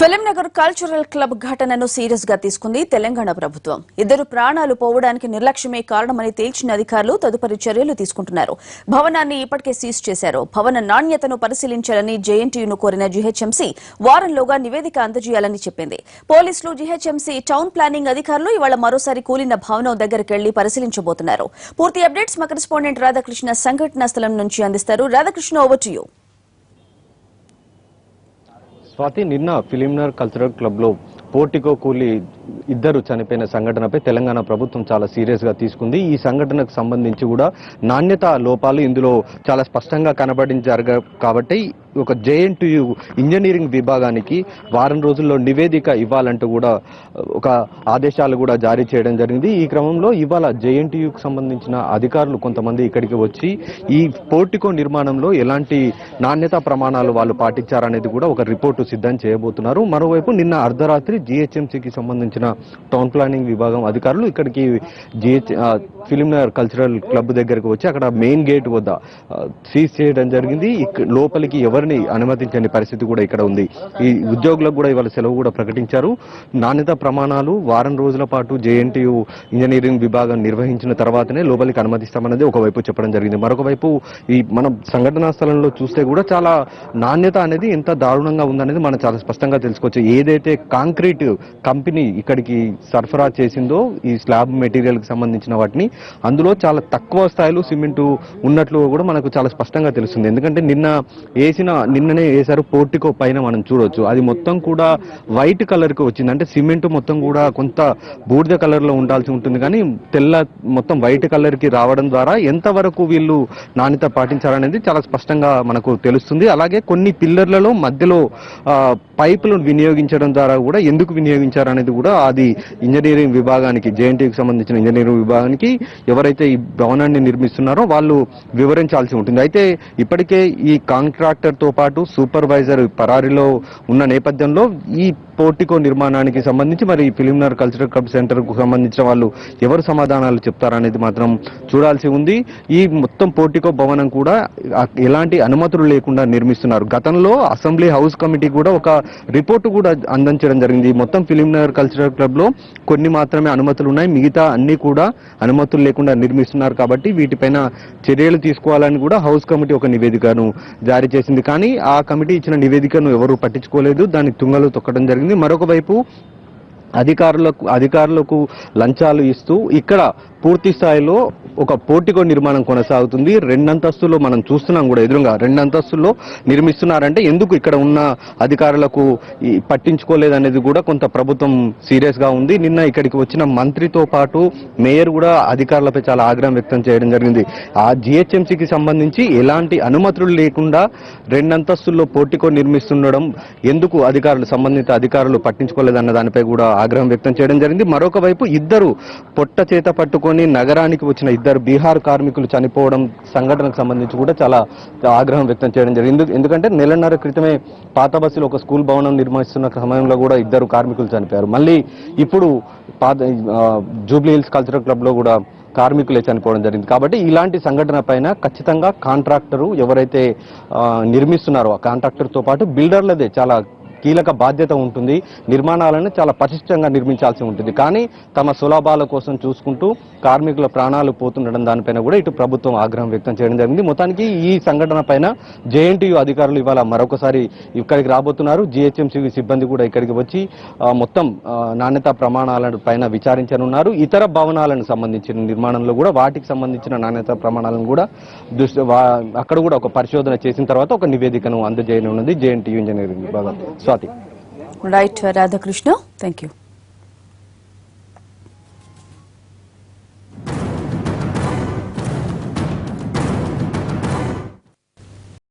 Film Nagar cultural club ఘటనను serious గా తీసుకుంది తెలంగాణ ప్రభుత్వం. ఇద్దరు ప్రాణాలు పోవడానికి నిర్లక్ష్యమే కారణమని తేల్చిన అధికారులు తదుపరి చర్యలు తీసుకుంటున్నారు. భవనాన్ని ఇప్పటికే సీజ్ చేశారు. భవన నాణ్యతను పరిశీలించాలని జేఎన్టీయూను కోరిన జీహెచ్ఎంసీ వారంలోగా నివేదిక అందజేయాలని చెప్పింది. పోలీసులు, జీహెచ్ఎంసీ, టౌన్ ప్లానింగ్ అధికారులు ఇవాళ మరోసారి కూలిన భవనం దగ్గరికెళ్లి పరిశీలించబోతున్నారు. పూర్తి అప్డేట్స్ మా కరెస్పాండెంట్ రాధాకృష్ణ సంఘటనా స్థలం నుంచి అందిస్తారు. Radhakrishna, over to you. Swathi, నిన్న ఫిలింనగర్ కల్చరల్ క్లబ్ లో పోర్టికో కూలి ఇద్దరు చనిపోయిన సంఘటనపై తెలంగాణ ప్రభుత్వం చాలా సీరియస్ గా తీసుకుంది. ఈ సంఘటనకు సంబంధించి కూడా నాణ్యత లోపాలు ఇందులో చాలా స్పష్టంగా కనబడించారు కాబట్టి ఒక జేఎన్టీయూ ఇంజనీరింగ్ విభాగానికి వారం రోజుల్లో నివేదిక ఇవ్వాలంటూ కూడా ఒక ఆదేశాలు కూడా జారీ చేయడం జరిగింది. ఈ క్రమంలో ఇవాళ జేఎన్టీయూకి సంబంధించిన అధికారులు కొంతమంది ఇక్కడికి వచ్చి ఈ పోర్టికో నిర్మాణంలో ఎలాంటి నాణ్యతా ప్రమాణాలు వాళ్ళు పాటించారనేది కూడా ఒక రిపోర్టు సిద్ధం చేయబోతున్నారు. మరోవైపు నిన్న అర్ధరాత్రి జీహెచ్ఎంసీకి సంబంధించిన టౌన్ ప్లానింగ్ విభాగం అధికారులు ఇక్కడికి ఫిలింనగర్ కల్చరల్ క్లబ్ దగ్గరకు వచ్చి అక్కడ మెయిన్ గేట్ వద్ద సీజ్ చేయడం జరిగింది. లోపలికి ఎవరిని అనుమతించని పరిస్థితి కూడా ఇక్కడ ఉంది. ఈ ఉద్యోగులకు కూడా ఇవాళ సెలవు కూడా ప్రకటించారు. నాణ్యత ప్రమాణాలు వారం రోజుల పాటు జేఎన్టీయూ ఇంజనీరింగ్ విభాగం నిర్వహించిన తర్వాతనే లోపలికి అనుమతిస్తామన్నది ఒకవైపు చెప్పడం జరిగింది. మరొక వైపు ఈ మనం సంఘటనా స్థలంలో చూస్తే కూడా చాలా నాణ్యత అనేది ఎంత దారుణంగా ఉందనేది మనం చాలా స్పష్టంగా తెలుసుకోవచ్చు. ఏదైతే కాంక్రీట్ కంపెనీ ఇక్కడికి సరఫరా చేసిందో ఈ స్లాబ్ మెటీరియల్ కి సంబంధించిన వాటిని, అందులో చాలా తక్కువ స్థాయిలో సిమెంటు ఉన్నట్లు కూడా మనకు చాలా స్పష్టంగా తెలుస్తుంది. ఎందుకంటే నిన్ననే వేశారు పోర్టికో పైన మనం చూడొచ్చు. అది మొత్తం కూడా వైట్ కలర్ కి వచ్చింది. అంటే సిమెంట్ మొత్తం కూడా కొంత బూడిద కలర్ లో ఉండాల్సి ఉంటుంది, కానీ మొత్తం వైట్ కలర్ కి రావడం ద్వారా ఎంతవరకు వీళ్ళు నాణ్యత పాటించారనేది చాలా స్పష్టంగా మనకు తెలుస్తుంది. అలాగే కొన్ని పిల్లర్లలో మధ్యలో పైపులను వినియోగించడం ద్వారా కూడా ఎందుకు వినియోగించారనేది కూడా అది ఇంజనీరింగ్ విభాగానికి, జేఎన్టీకి సంబంధించిన ఇంజనీరింగ్ విభాగానికి ఎవరైతే ఈ భవనాన్ని నిర్మిస్తున్నారో వాళ్ళు వివరించాల్సి ఉంటుంది. అయితే ఇప్పటికే ఈ కాంట్రాక్టర్ తో పాటు సూపర్వైజర్ పరారీలో ఉన్న నేపథ్యంలో ఈ పోర్టికో నిర్మాణానికి సంబంధించి మరి ఫిలింనగర్ కల్చరల్ క్లబ్ సెంటర్ కు సంబంధించిన వాళ్ళు ఎవరు సమాధానాలు చెప్తారనేది మాత్రం చూడాల్సి ఉంది. ఈ మొత్తం పోర్టికో భవనం కూడా ఎలాంటి అనుమతులు లేకుండా నిర్మిస్తున్నారు. గతంలో అసెంబ్లీ హౌస్ కమిటీ కూడా ఒక రిపోర్టు కూడా అందించడం జరిగింది. మొత్తం ఫిలింనగర్ కల్చరల్ క్లబ్ లో కొన్ని మాత్రమే అనుమతులు ఉన్నాయి, మిగతా అన్ని కూడా అనుమతులు లేకుండా నిర్మిస్తున్నారు. కాబట్టి వీటిపైన చర్యలు తీసుకోవాలని కూడా హౌస్ కమిటీ ఒక నివేదికను జారీ చేసింది. కానీ ఆ కమిటీ ఇచ్చిన నివేదికను ఎవరు పట్టించుకోలేదు, దాన్ని తుంగలు తొక్కడం జరిగింది. మరొక వైపు అధికారులకు లంచాలు ఇస్తూ ఇక్కడ పూర్తి స్థాయిలో ఒక పోర్టికో నిర్మాణం కొనసాగుతుంది. 2 అంతస్తుల్లో మనం చూస్తున్నాం కూడా, ఎదురుగా 2 అంతస్తుల్లో నిర్మిస్తున్నారంటే ఎందుకు ఇక్కడ ఉన్న అధికారులకు పట్టించుకోలేదనేది కూడా కొంత ప్రభుత్వం సీరియస్ గా ఉంది. నిన్న ఇక్కడికి వచ్చిన మంత్రితో పాటు మేయర్ కూడా అధికారులపై చాలా ఆగ్రహం వ్యక్తం చేయడం జరిగింది. ఆ జిహెచ్ఎంసీకి సంబంధించి ఎలాంటి అనుమతులు లేకుండా 2 అంతస్తుల్లో పోర్టికో నిర్మిస్తుండడం ఎందుకు సంబంధిత అధికారులు పట్టించుకోలేదన్న దానిపై కూడా ఆగ్రహం వ్యక్తం చేయడం జరిగింది. మరొక వైపు ఇద్దరు పొట్ట చేత పట్టుకొని నగరానికి వచ్చిన ఇద్దరు బీహార్ కార్మికులు చనిపోవడం సంఘటనకు సంబంధించి కూడా చాలా ఆగ్రహం వ్యక్తం చేయడం జరిగింది. ఎందుకంటే నెలన్నర క్రితమే పాత బస్సులో ఒక స్కూల్ భవనం నిర్మిస్తున్న సమయంలో కూడా ఇద్దరు కార్మికులు చనిపోయారు. మళ్ళీ ఇప్పుడు జూబ్లీ హిల్స్ కల్చరల్ క్లబ్ లో కూడా కార్మికులే చనిపోవడం జరిగింది. కాబట్టి ఇలాంటి సంఘటన పైన ఖచ్చితంగా కాంట్రాక్టరు ఎవరైతే నిర్మిస్తున్నారో ఆ కాంట్రాక్టర్ తో పాటు బిల్డర్లదే చాలా కీలక బాధ్యత ఉంటుంది. నిర్మాణాలను చాలా పటిష్టంగా నిర్మించాల్సి ఉంటుంది. కానీ తమ సులభాల కోసం చూసుకుంటూ కార్మికుల ప్రాణాలు పోతుండడం దానిపైన కూడా ఇటు ప్రభుత్వం ఆగ్రహం వ్యక్తం చేయడం జరిగింది. మొత్తానికి ఈ సంఘటన పైన జేఎన్టీయూ అధికారులు ఇవాళ మరొకసారి ఇక్కడికి రాబోతున్నారు. జిహెచ్ఎంసీ సిబ్బంది కూడా ఇక్కడికి వచ్చి మొత్తం నాణ్యతా ప్రమాణాల పైన విచారించనున్నారు. ఇతర భవనాలకు సంబంధించిన నిర్మాణంలో కూడా వాటికి సంబంధించిన నాణ్యతా ప్రమాణాలను కూడా అక్కడ కూడా ఒక పరిశోధన చేసిన తర్వాత ఒక నివేదికను అందజేయనున్నది జేఎన్టీయూ ఇంజనీరింగ్ విభాగం. Swathi. Right Radhakrishna, thank you.